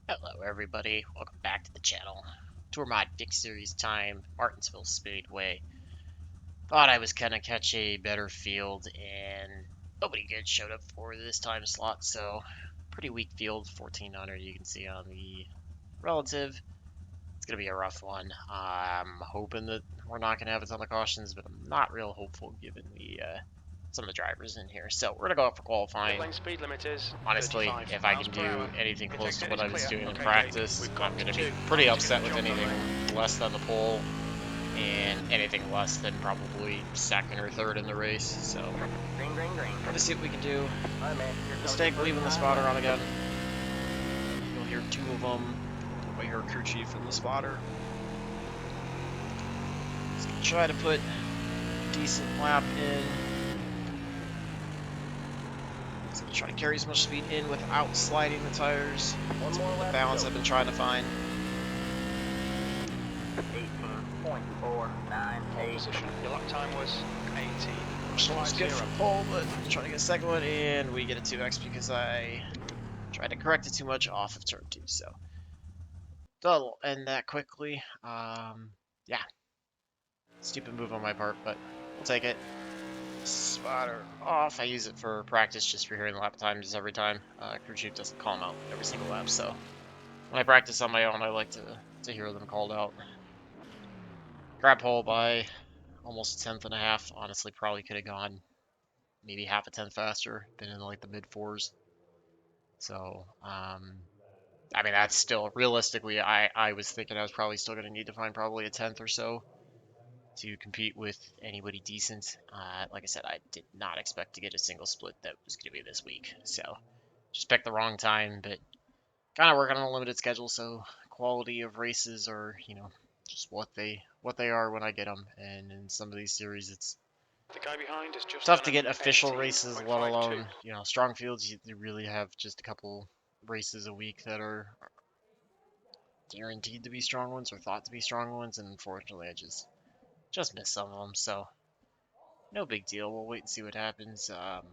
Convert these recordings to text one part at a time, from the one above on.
Hello everybody, welcome back to the channel. Tour Mod Dick Series time, Martinsville Speedway. Thought I was gonna catch a better field and nobody good showed up for this time slot, so pretty weak field, 1400 you can see on the relative. It's gonna be a rough one. I'm hoping that we're not gonna have a ton of cautions, but I'm not real hopeful given the some of the drivers in here. So we're gonna go out for qualifying. Lane speed limit is Honestly, 35 if I miles can per do hour. anything close to Intake what is I was clear. doing in Okay, practice, We've I'm got going to two be pretty laps to upset get the with job done. anything less than the pole and anything less than probably second or third in the race. So, Green, green, green. let's see what we can do. All right, man. Mistake leaving the spotter on again. You'll hear two of them. You'll hear CrewChief in the spotter. Just gonna try to put a decent lap in. Just gonna try to carry as much speed in without sliding the tires. One more The lap. balance I've been trying to find. 18.498. Position. Your lap time was 18. Almost good for pole, but I'm trying to get a second one, and we get a 2x because I tried to correct it too much off of turn 2. So, that'll end that quickly. Yeah, stupid move on my part, but we'll take it. Spotter off. I use it for practice just for hearing the lap times every time. CrewChief doesn't call them out every single lap, so when I practice on my own, I like to hear them called out. Grab pole by almost a tenth and a half. Honestly, probably could have gone maybe half a tenth faster, been in like the mid fours. So, I mean, that's still realistically, I was thinking I was probably still going to need to find probably a tenth or so to compete with anybody decent. Like I said, I did not expect to get a single split that was going to be this week. So, just picked the wrong time, but kind of working on a limited schedule, so quality of races are, just what they are when I get them. And in some of these series, it's The guy behind has just tough done to an get official races, let 18.52. alone, strong fields. You really have just a couple races a week that are guaranteed to be strong ones or thought to be strong ones, and unfortunately, I just missed some of them. So no big deal. We'll wait and see what happens. While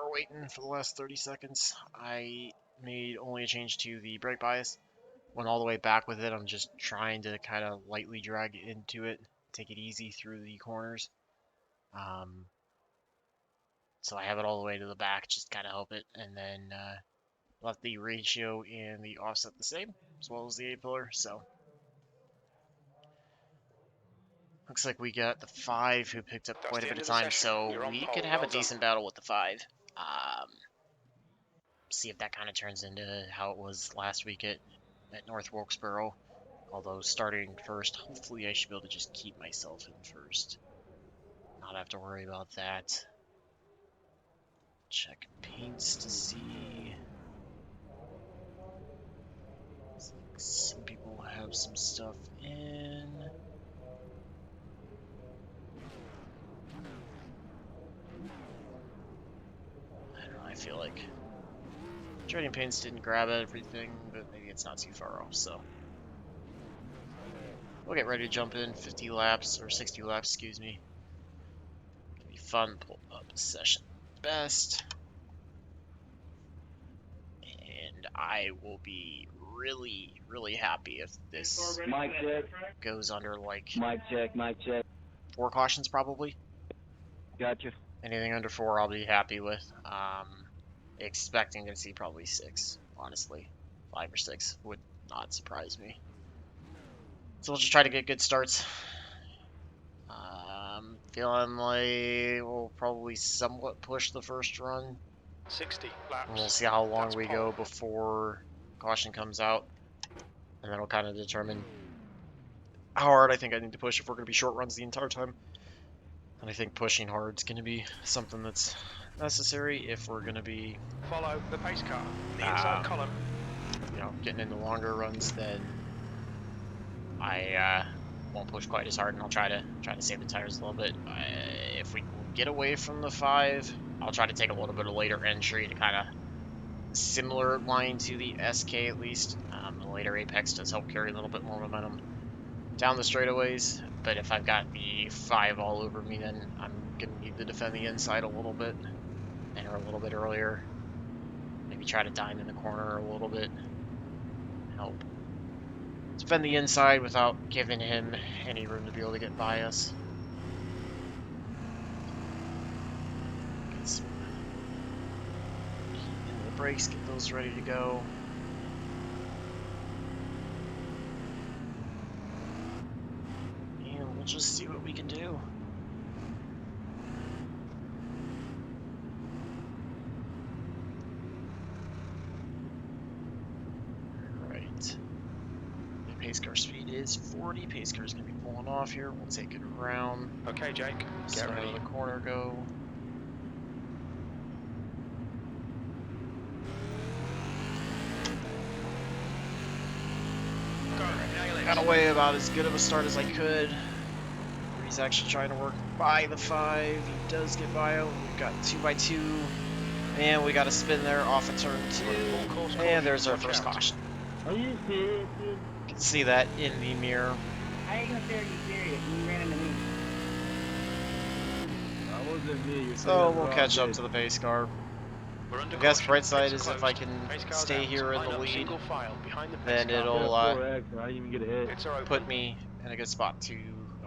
we're waiting for the last 30 seconds, I made only a change to the brake bias. Went all the way back with it. I'm just trying to kind of lightly drag it into it, take it easy through the corners. Um, so I have it all the way to the back, just kind of help it, and then left the ratio and the offset the same, as well as the A-pillar. So looks like we got the 5 who picked up That's quite a the bit end of of the time, session. so You're on we pole. could have Well a done. decent battle with the 5. See if that kind of turns into how it was last week at North Wilkesboro. Although starting first, hopefully I should be able to just keep myself in first. Not have to worry about that. Check paints to see. Looks like some people have some stuff in. I don't know, I feel like trading paints didn't grab everything, but maybe it's not too far off, so we'll get ready to jump in. 50 laps, or 60 laps, excuse me. It'll be fun, pull up a session best. And I will be really, really happy if this Mic check. goes under like Mic check. Mic check. 4 cautions probably. Gotcha. Anything under 4 I'll be happy with. Expecting to see probably 6, honestly. 5 or 6 would not surprise me. So we'll just try to get good starts. Feeling like we'll probably somewhat push the first run. 60 And we'll laps. see how long That's we pole. go before caution comes out. And then it'll kind of determine how hard I think I need to push if we're going to be short runs the entire time. And I think pushing hard is going to be something that's necessary if we're going to be Follow the pace car. The inside column. getting into longer runs. Then I won't push quite as hard, and I'll try to save the tires a little bit. If we get away from the 5, I'll try to take a little bit of later entry to kind of similar line to the SK at least. The later apex does help carry a little bit more momentum down the straightaways, but if I've got the 5 all over me, then I'm gonna need to defend the inside a little bit, enter a little bit earlier, maybe try to dime in the corner a little bit. help defend the inside without giving him any room to be able to get by us. Get some heat into the brakes, get those ready to go. And we'll just see what we can do. Pace car speed is 40. Pace car is going to be pulling off here. We'll take it around. Okay, Jake, get Let ready. the corner go. Go, nail it. Got away about as good of a start as I could. He's actually trying to work by the 5. He does get by out. We've got 2x2. And we got a spin there off of turn 2. Full course And there's our watch first out. caution. Are you serious, dude? You can see that in the mirror. I ain't gonna say are you serious. You ran into me. That wasn't me. You're So we'll catch up to the pace car. We're under I guess caution. bright side Pits is are if I closed. can Pace car's stay out. here in Line the up lead, single file behind the then pace car. it'll 4X, I didn't even get a hit. Pits are open. put me in a good spot to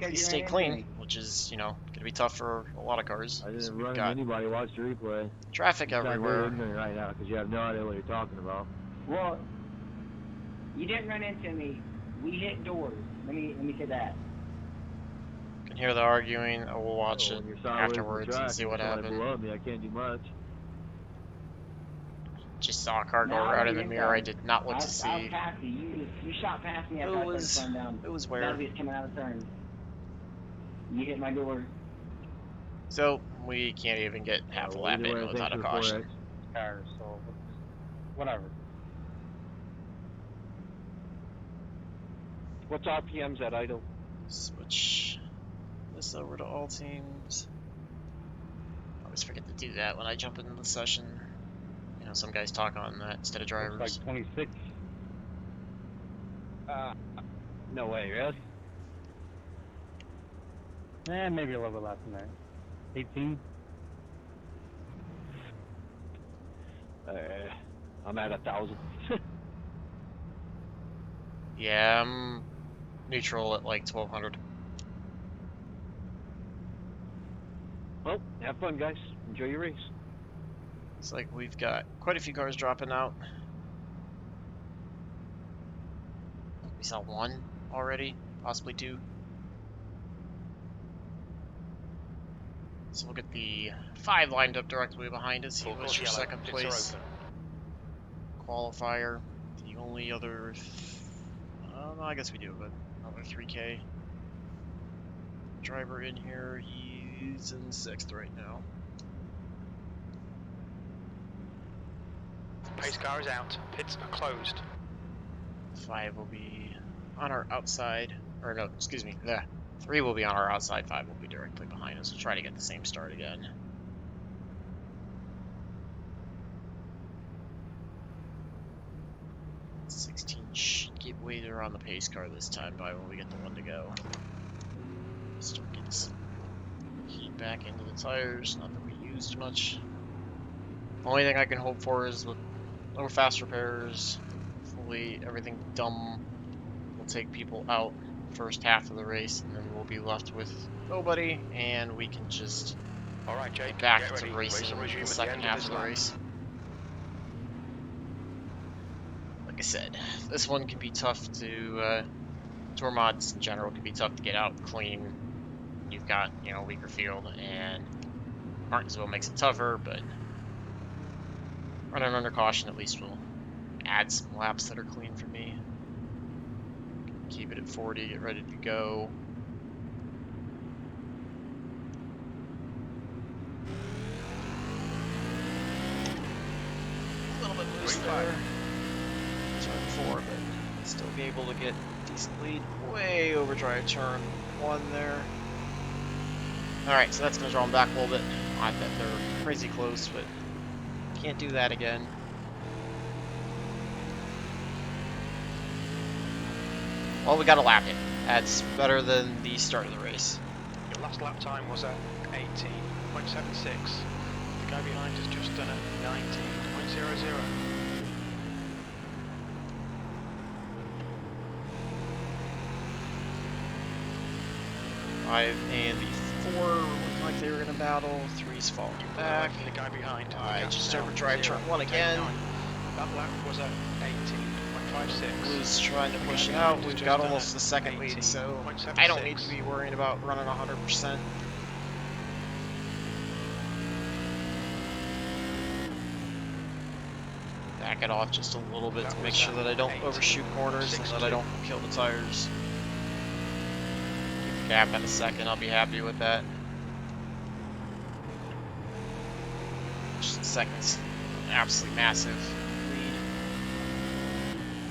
at least stay clean, which is, you know, gonna be tough for a lot of cars. I So didn't we've run got into anybody. Watch the replay. traffic You sound very everywhere. ignorant right now because you have no idea what you're talking about. Well, you didn't run into me. We hit doors. Let me say that. Can hear the arguing. We'll watch Oh, it when you're sideways in the afterwards track and see and what somebody happened. below me, I can't do much. Just saw a car go No, right in the you mirror. I didn't. did not look I to was see. past you. You shot past me after It I was started slowing down. it was That where. was coming out of turn. You hit my door. So we can't even get half a Well, lap either way, in without thanks a for the caution. 4X. Cars, so whatever. What's RPMs at idle? Switch this over to all teams. I always forget to do that when I jump into the session. You know, some guys talk on that instead of drivers. Looks like 26. No way, really? Maybe a little bit less than that. 18. I'm at 1,000. Yeah, I'm neutral at like 1200. Well, have fun, guys. Enjoy your race. It's like we've got quite a few cars dropping out. We saw one already, possibly 2. So we'll get the 5 lined up directly behind us. He Full was course your yellow. second Pits place are open. qualifier. The only other, no, I guess we do have another 3K driver in here. He's in 6th right now. Pace car is out. Pits are closed. 5 will be on our outside, or no, excuse me, 3 will be on our outside, 5 will be directly behind us. We'll try to get the same start again. Should get weighted on the pace car this time by when we get the one to go. Start getting some heat back into the tires, not that we used much. Only thing I can hope for is with little fast repairs, hopefully everything dumb will take people out first half of the race, and then we'll be left with nobody, and we can just All right, Jake, get back get to ready. racing Race will resume the at the second end half this of the lap. race. Like I said, this one can be tough to, tour mods in general can be tough to get out clean. You've got, you know, a weaker field, and Martinsville makes it tougher, but running under caution at least will add some laps that are clean for me. Keep it at 40, get ready to go. A little bit loose there. Turn 4, but still be able to get decent lead. Way overdrive turn 1 there. Alright, so that's going to draw them back a little bit. I bet they're crazy close, but can't do that again. Well, we got a lap in. That's better than the start of the race. Your last lap time was at 18.76. The guy behind has just done a 19.00. 5 and the 4 were looking like they were going to battle. 3's falling Away back. from the guy behind. The I gap's just now overdrive turn 1 again. 0.89. That lap was at 18.56. Blue's trying to The push guy it out. behind has We've just got done almost a a second lead, so I don't need to 18.76. be worrying about running 100%. Back it off just a little bit That to make was sure that I don't 18, overshoot corners and that I 62. don't kill the tires. Keep the gap at a second, I'll be happy with that. Just a second's an absolutely massive lead.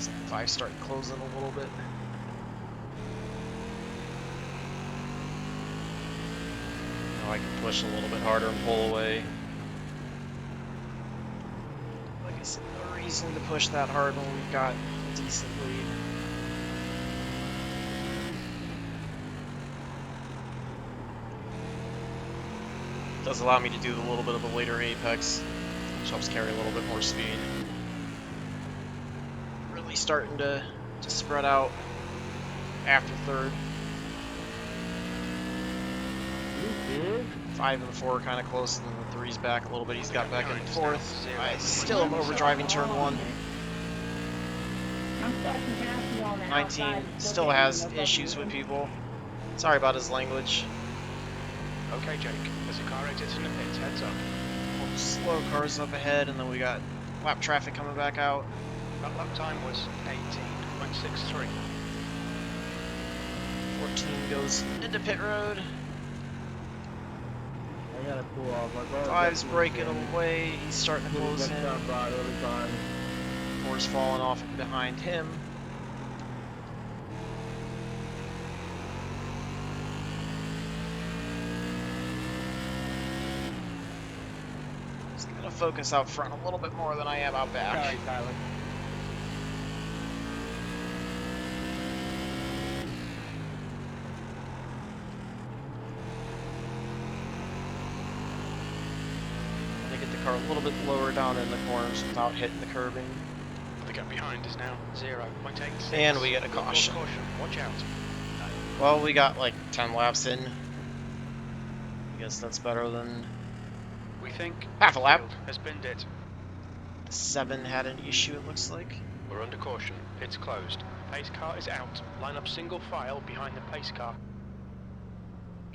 Second 5 starting closing a little bit. Now I can push a little bit harder and pull away. Like I said, no reason to push that hard when we've got a decent lead. Does allow me to do a little bit of a later apex, which helps carry a little bit more speed. Really starting to spread out after third. You did? 5 and the 4 are kind of close, and then the 3's back a little bit. He's got back in Behind is fourth. now I 0. still am overdriving turn 1. I'm stuck in passing on the 19 outside, still getting has no fucking issues with room. people. Sorry about his language. Okay, Jake. There's a car exiting the pits. Heads up. Slow cars up ahead, and then we got lap traffic coming back out. That lap time was 18.63. 14 goes into pit road. I gotta pull off. My car 5's breaking away. He's starting to close in. Every time. 4's falling off behind him. Just gonna focus out front a little bit more than I am out back. Sorry, Tyler. To get the car a little bit lower down in the corners without hitting the curbing. The gap behind is now 0.86. And we get a Look, caution. Watch out. Well, we got like 10 laps in. I guess that's better than We think half a lap. field has binned it. The 7 had an issue, it looks like. We're under caution. Pit's closed. Pace car is out. Line up single file behind the pace car.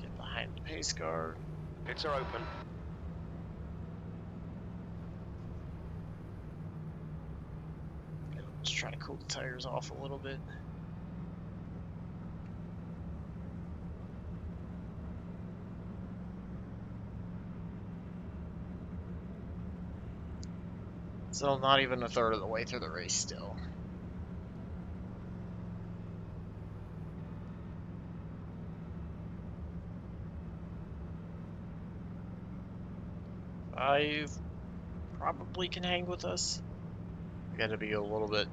Get behind the pace car. Pits are open. Just try to cool the tires off a little bit. So not even a third of the way through the race still. Five probably can hang with us. We gotta be a little bit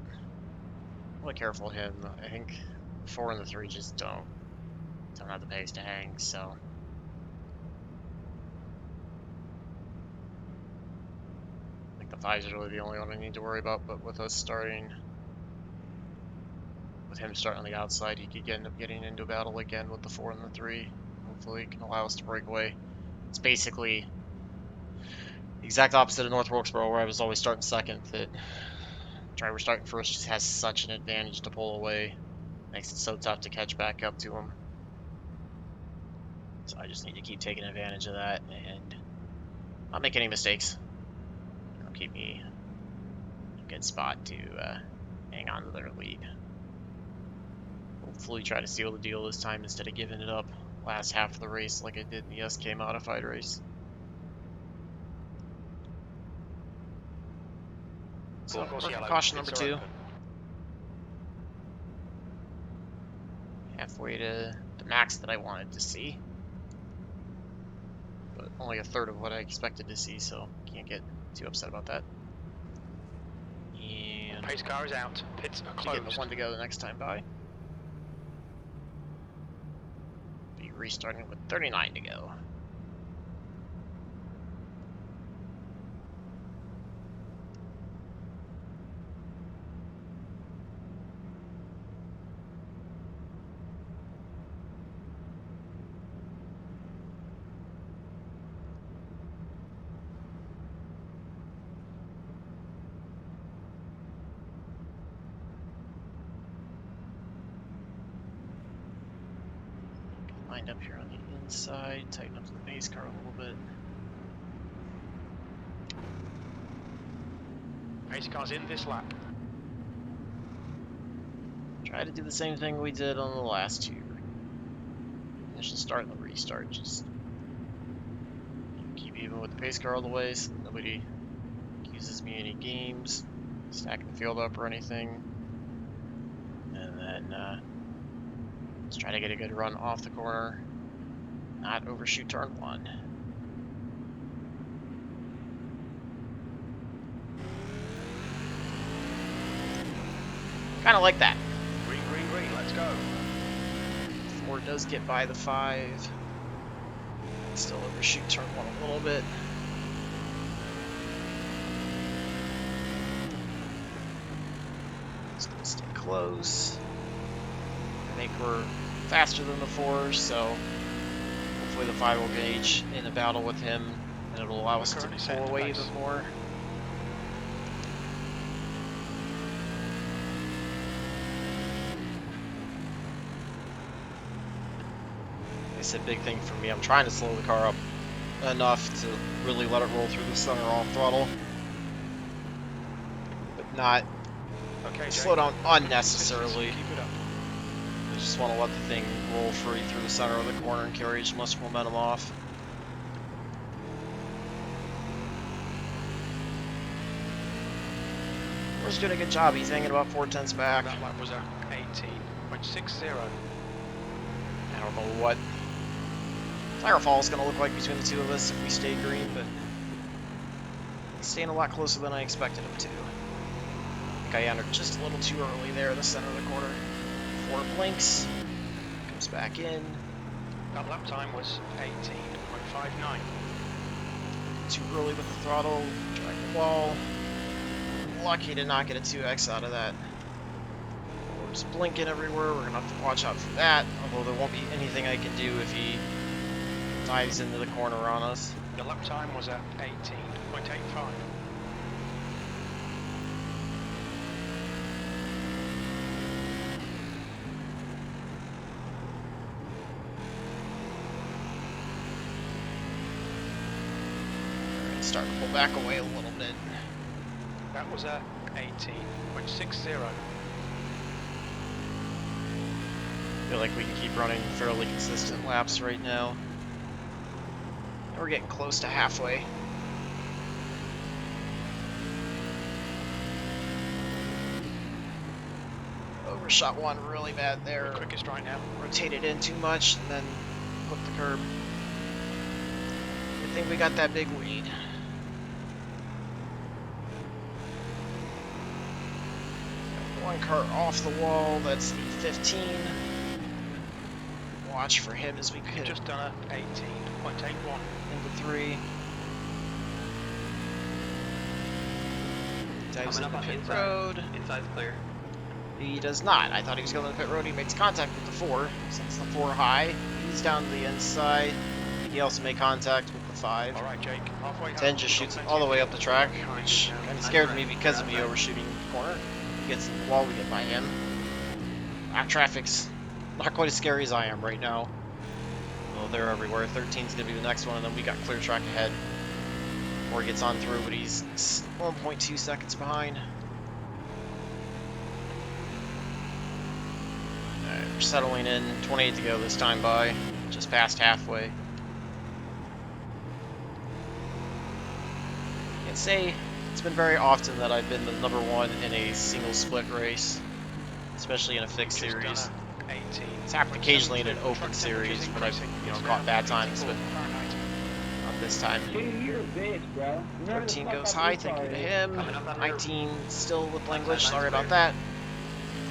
careful of him. I think 4 and the 3 just don't have the pace to hang, so. I think the 5's really the only one I need to worry about, but with us starting, with him starting on the outside, he could end up getting into a battle again with the 4 and the 3. Hopefully it can allow us to break away. It's basically the exact opposite of North Wilkesboro, where I was always starting second. That driver starting first just has such an advantage to pull away. Makes it so tough to catch back up to him. So I just need to keep taking advantage of that and not make any mistakes. It'll keep me in a good spot to hang on to their lead. Hopefully try to seal the deal this time instead of giving it up last half of the race like I did in the SK modified race. So, Full course working yellow. caution Pits number are 2. open. Halfway to the max that I wanted to see. But only a third of what I expected to see, so can't get too upset about that. And Pace car is out. Pits are to get the closed. 1 to go the next time by. Be restarting with 39 to go. lined up here on the inside, tighten up the base car a little bit. Pace car's in this lap. Try to do the same thing we did on the last two. Initial start and the restart. Just keep even with the pace car all the way so nobody accuses me any games, stacking the field up or anything. And then let's try to get a good run off the corner, not overshoot turn one. Kind of like that. Green, green, green, let's go. 4 does get by the 5. Still overshoot turn 1 a little bit. Just gonna stay close. I think we're faster than the 4, so hopefully the 5 will gauge in a battle with him, and it'll allow us to pull away even more. It's a big thing for me. I'm trying to slow the car up enough to really let it roll through the center off throttle, but not slow down unnecessarily. Keep it up. I just want to let the thing roll free through the center of the corner and carry as much momentum off. We're doing a good job. He's hanging about 4/10 back. That lap was at 18.60. I don't know what Fire Fall is going to look like between the two of us if we stay green, but he's staying a lot closer than I expected him to. I think I entered just a little too early there in the center of the corner. 4 blinks, comes back in. That lap time was 18.59. Too early with the throttle, drag the wall. Lucky to not get a 2x out of that. We're just blinking everywhere, we're going to have to watch out for that, although there won't be anything I can do if he dives into the corner on us. The lap time was at 18.85. Alright, start to pull back away a little bit. That was at 18.60. I feel like we can keep running fairly consistent laps right now. We're getting close to halfway. Overshot 1 really bad there. We're quickest right now. Rotated in too much and then hooked the curb. Good thing we got that big lead. Got 1 car off the wall, that's the 15. Watch for him as we We've could. just done a 18.81. Into 3. Dives into the pit road. Inside's clear. He does not. I thought he was going to the pit road. He makes contact with the 4. Since the 4 high, he's down to the inside. I think he also made contact with the 5. Alright, Jake, halfway home. 10 just shoots all the way up the track, which kind of scared me because of me overshooting the corner. He gets in the wall, we get by him. Our traffic's not quite as scary as I am right now. Well, they're everywhere. 13's gonna be the next one, and then we got clear track ahead. Before he gets on through, but he's 1.2 seconds behind. Alright, we're settling in. 28 to go this time by. Just past halfway. Can't say it's been very often that I've been the number 1 in a single split race, especially in a fixed Just done series. a 18. It's happened occasionally in an open series, but I've caught bad times, but not this time. Dude, you're a bitch, bro. Remember the 13 fuck goes I high, did thank you to already. him. Coming up on 19 still with language, Nice sorry about clear. that.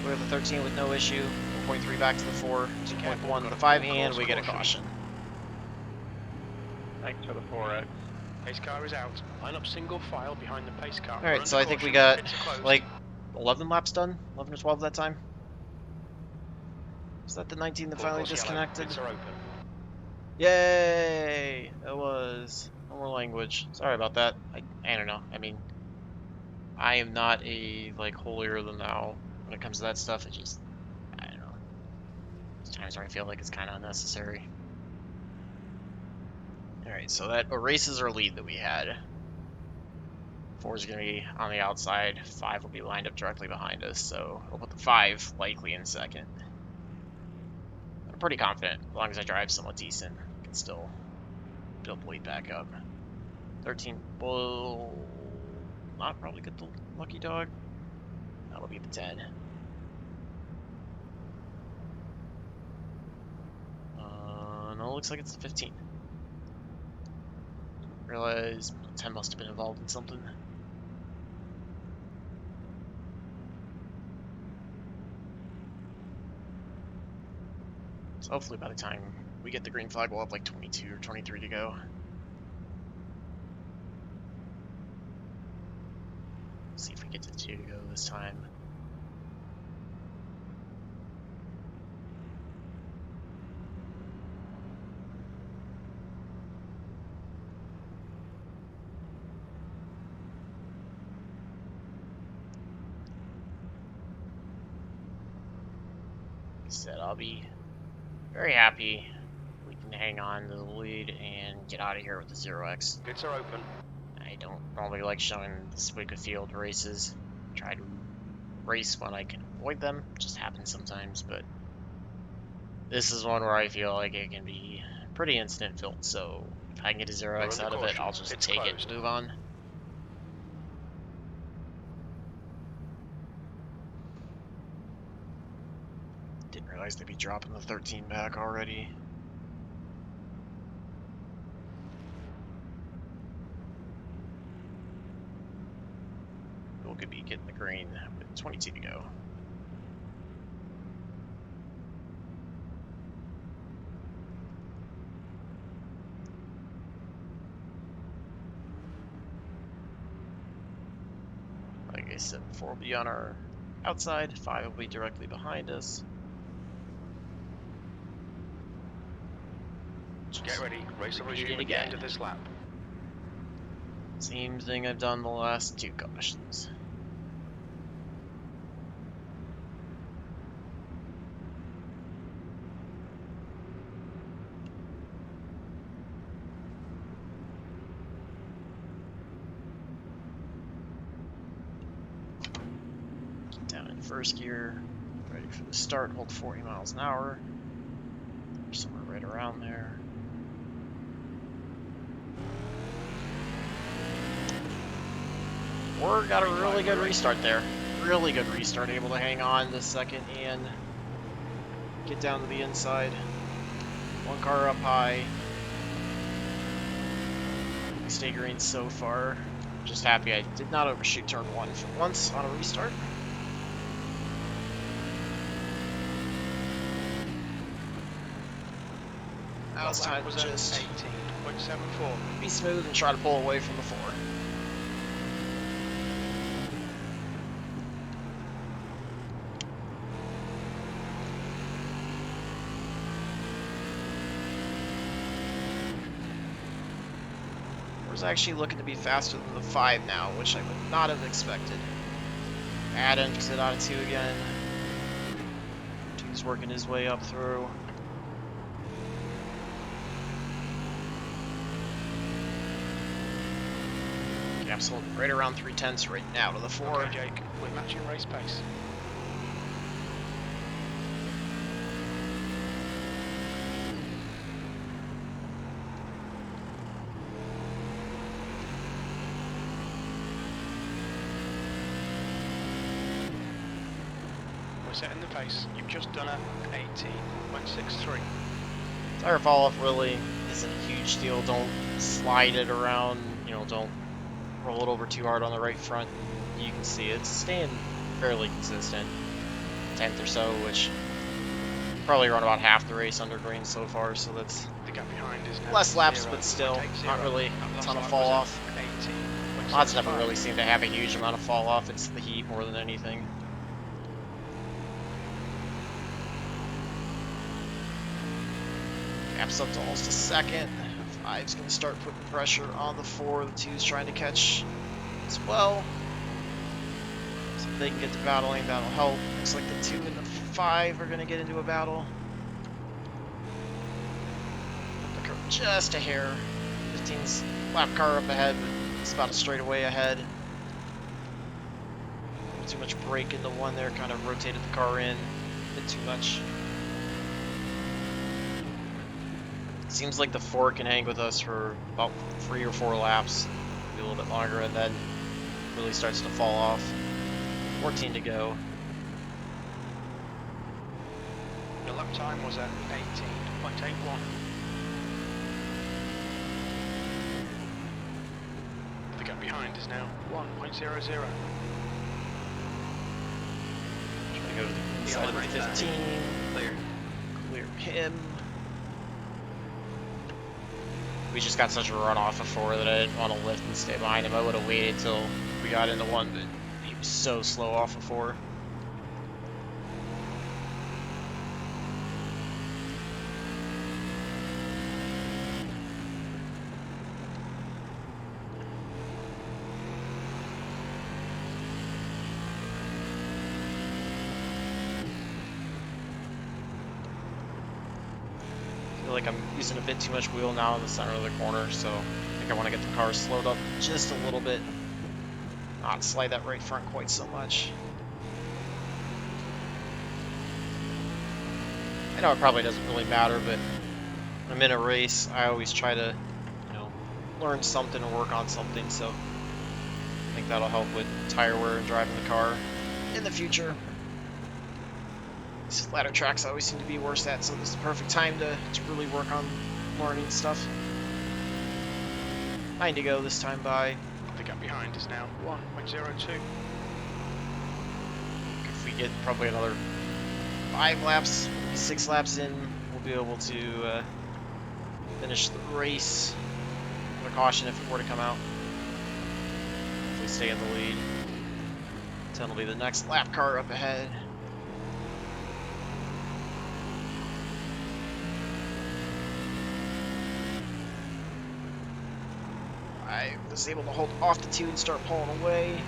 Clear the 13 with no issue. 1.3 back to the 4, Careful, 2.1 to got the a 5, full and course we get a caution. caution. Thanks for the 4x. Pace car is out. Line up single file behind the pace car. We're Alright, under so I think we caution. got Pits are closed. like 11 laps done? 11 or 12 that time? Was that the 19 that Full finally course yellow. disconnected? Pits are open. Yay! It was. No more language. Sorry about that. I don't know. I mean, I am not a, like, holier than thou when it comes to that stuff. It just, I don't know. There's times where I feel like it's kind of unnecessary. Alright, so that erases our lead that we had. 4 is going to be on the outside. 5 will be lined up directly behind us, so we'll put the 5 likely in second. I'm pretty confident, as long as I drive somewhat decent, I can still build the lead back up. 13 will not probably get the lucky dog. That'll be the 10. No, it looks like it's the 15. Realize 10 must have been involved in something. So hopefully by the time we get the green flag, we'll have like 22 or 23 to go. See if we get to 2 to go this time. Like I said, I'll be very happy we can hang on to the lead and get out of here with the 0x. Grids are open. I don't normally like showing this big of field races. Try to race when I can avoid them. Just happens sometimes, but this is one where I feel like it can be pretty incident filled. So if I can get a 0x out of it, I'll just take it and move on. Didn't realize they'd be dropping the 13 back already. Could be getting the green with 22 to go. Like I said, 4 will be on our outside, 5 will be directly behind us. Get ready, race will resume at the end of this lap. Same thing I've done the last 2 cautions. Down in first gear, ready for the start, hold 40 miles an hour. Somewhere right around there. Or got a really good restart there. Really good restart, able to hang on to second and get down to the inside. 1 car up high. Stay green so far. Just happy I did not overshoot turn 1 for once on a restart. Now it's time to just 18.74. be smooth and try to pull away from the 4. Is actually looking to be faster than the 5 now, which I would not have expected. Adam gets it out of 2 again. 2's working his way up through. Gap's holding right around 3/10 right now to the 4. Okay, Jake, we're matching race pace. Setting the pace. You've just done a 18.63. Tire fall off really isn't a huge deal. Don't slide it around, you know, don't roll it over too hard on the right front. You can see it's staying fairly consistent. 10th or so, which probably run about half the race under green so far, so that's The gap behind is now less laps, 0. but still Take 0. not really That a last ton of lap fall was off. at 18.75. Mods never really seem to have a huge amount of fall off. It's the heat more than anything. Gap's up to almost a second. 5's going to start putting pressure on the 4. The 2's trying to catch as well. So if they can get to battling, that'll help. Looks like the 2 and the 5 are going to get into a battle. The curve just a hair. 15's lap car up ahead, but it's about a straightaway ahead. Too much brake in the one there, kind of rotated the car in a bit too much. Seems like the 4 can hang with us for about 3 or 4 laps, maybe a little bit longer, and then really starts to fall off. 14 to go. The lap time was at 18.81. The gap behind is now 1.00. Go to the inside of the 15. Clear him. We just got such a run off of 4 that I didn't want to lift and stay behind him. I would have waited till we got into 1, but he was so slow off of 4. Like I'm using a bit too much wheel now in the center of the corner, so I think I want to get the car slowed up just a little bit, not slide that right front quite so much. I know it probably doesn't really matter, but when I'm in a race, I always try to, learn something or work on something, so I think that'll help with tire wear and driving the car in the future. These flatter tracks I always seem to be worse at, so this is the perfect time to really work on learning stuff. 9 to go this time by. The gap behind is now 1.02. If we get probably another 5 laps, 6 laps in, we'll be able to finish the race with a caution if it were to come out. If we stay in the lead. 10 will be the next lap car up ahead. I was able to hold off the 2 and start pulling away.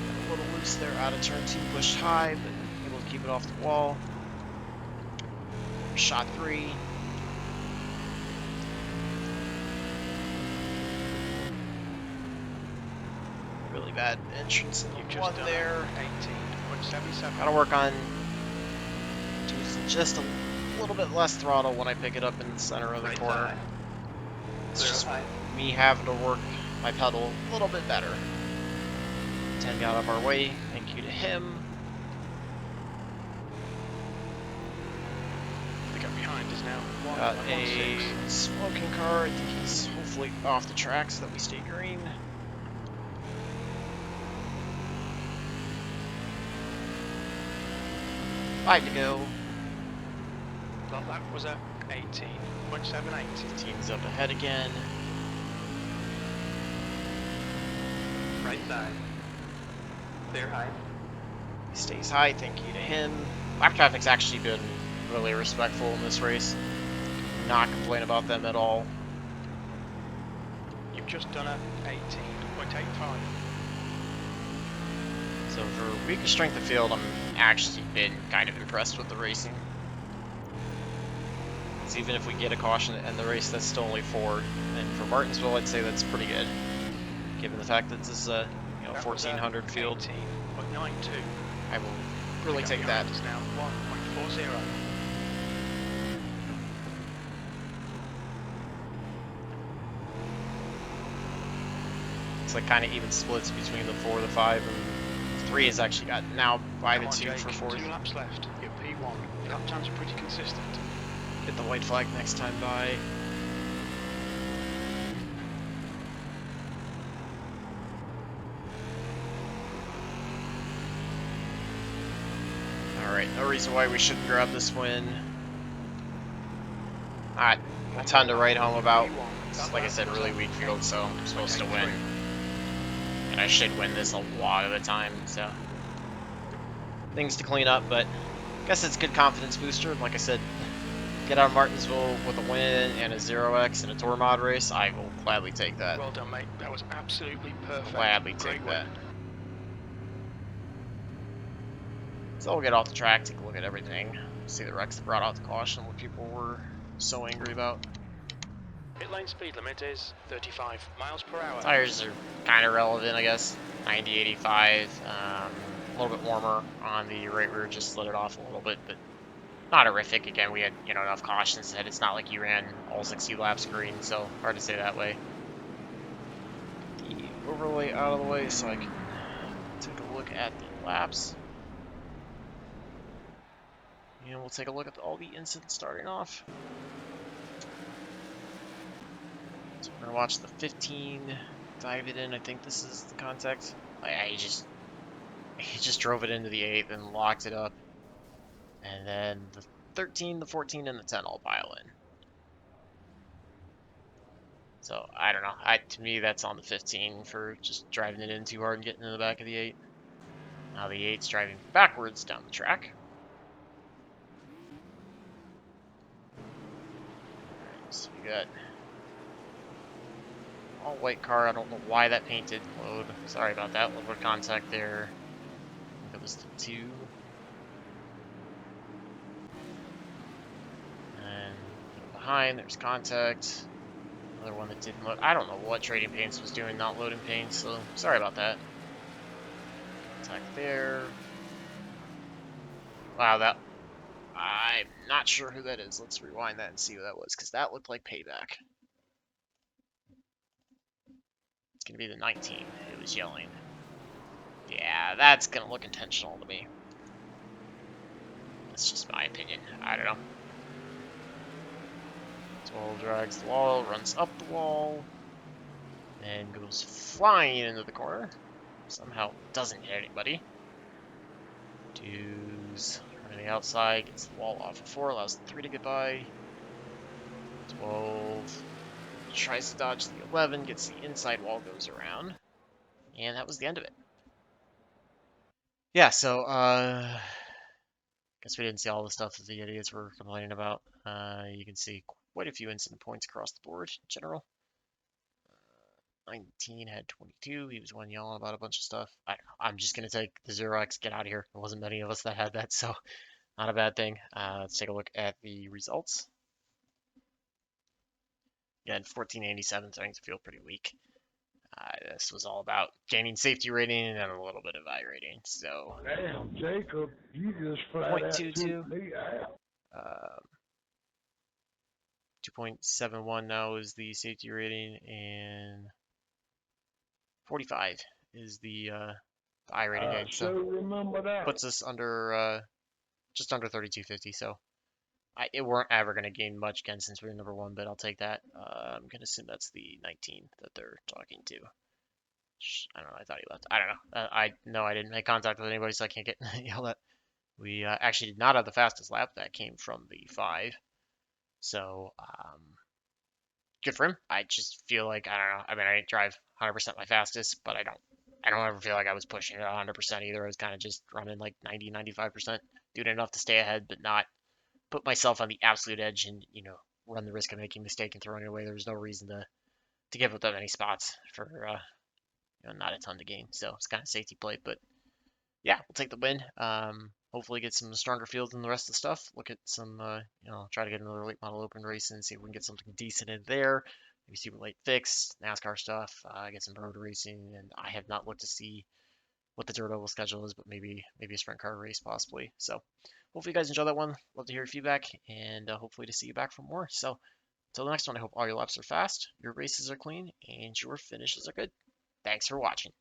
Got a little loose there out of turn 2, pushed high, but able to keep it off the wall. Shot 3. Really bad entrance in the one there. 18.77. Gotta work on using just a little bit less throttle when I pick it up in the center of the corner. It's just me having to work my pedal a little bit better. 10 got up our way, thank you to him. The gap behind is now Got 1.16. a smoking car, I think he's hopefully off the track so that we stay green. Five to go. That lap was at 18.78. Team's up ahead again. Right side. Clear high. He stays high, thank you to him. Lap traffic's actually been really respectful in this race. Not complain about them at all. You've just done a 18.85. So for weaker strength of field, I'm actually been kind of impressed with the racing. So even if we get a caution and the race, that's still only 4. And for Martinsville, I'd say that's pretty good, given the fact that this is a 1400 field. 18.92. I will really take that. It's now 1.40. It's like kind of even splits between the 4, the 5, and 3 has actually got now 5 and 2 for 4th. 2 laps left. You're P1. Your lap times are pretty consistent. Get the white flag next time by. Alright, no reason why we shouldn't grab this win. Alright, a ton to write home about. It's, like I said, really weak field, so I'm supposed to win. And I should win this a lot of the time, so. Things to clean up, but I guess it's a good confidence booster. Like I said, get out of Martinsville with a win and a 0x and a tour mod race, I will gladly take that. Well done, mate. That was absolutely perfect. Gladly Great take win. that. So we'll get off the track, take a look at everything, see the wrecks that brought out the caution, what people were so angry about. Pit lane speed limit is 35 miles per hour. Tires are kind of relevant, I guess. 90, 85. A little bit warmer on the right rear, just slid it off a little bit, but not horrific. Again, we had enough cautions that it's not like you ran all 60 laps green, so hard to say that way. The overlay out of the way so I can take a look at the laps. And we'll take a look at all the incidents starting off. So we're gonna watch the 15, dive it in. I think this is the contact. He just drove it into the 8th and locked it up. And then the 13, the 14, and the 10 all pile in. So I don't know. To me, that's on the 15 for just driving it in too hard and getting in the back of the 8. Now the 8's driving backwards down the track. Alright, so we got all white car. I don't know why that painted load. Sorry about that. Lower contact there. I think it was the 2. And behind, there's contact. Another one that didn't load. I don't know what Trading Paints was doing, not loading paints, so sorry about that. Contact there. Wow, I'm not sure who that is. Let's rewind that and see who that was, because that looked like Payback. It's going to be the 19 who was yelling. Yeah, that's going to look intentional to me. That's just my opinion. I don't know. 12 drags the wall, runs up the wall, and goes flying into the corner. Somehow doesn't hit anybody. Does running the outside, gets the wall off of 4, allows the 3 to get by. 12 tries to dodge the 11, gets the inside wall, goes around, and that was the end of it. Yeah, so guess we didn't see all the stuff that the idiots were complaining about. You can see quite a few incident points across the board in general. 19 had 22. He was one yelling about a bunch of stuff. I'm just going to take the 0x, get out of here. There wasn't many of us that had that, so not a bad thing. Let's take a look at the results. Again, 1487 things feel pretty weak. This was all about gaining safety rating and a little bit of iRating. So, Damn, Jacob, you just flat out took 0.22. me out. 2.71 now is the safety rating, and 45 is the iRating gain. So remember that. Puts us under just under 3250. So it weren't ever going to gain much again since we were number 1, but I'll take that. I'm going to assume that's the 19 that they're talking to. I don't know. I thought he left. I don't know. I didn't make contact with anybody, so I can't get yelled at. We actually did not have the fastest lap. That came from the 5. So good for him. I just feel like, I don't know. I mean, I didn't drive 100% my fastest, but I don't ever feel like I was pushing it 100% either. I was kind of just running like 90, 95%, doing enough to stay ahead, but not put myself on the absolute edge and, run the risk of making a mistake and throwing it away. There was no reason to give up that many spots for, not a ton to gain. So it's kind of safety play, but yeah, we'll take the win. Hopefully get some stronger fields than the rest of the stuff. Look at some, try to get another late model open race and see if we can get something decent in there. Maybe see what late fix, NASCAR stuff, get some road racing, and I have not looked to see what the dirt oval schedule is, but maybe a sprint car race possibly. So hopefully you guys enjoy that one. Love to hear your feedback, and hopefully to see you back for more. So until the next one, I hope all your laps are fast, your races are clean, and your finishes are good. Thanks for watching.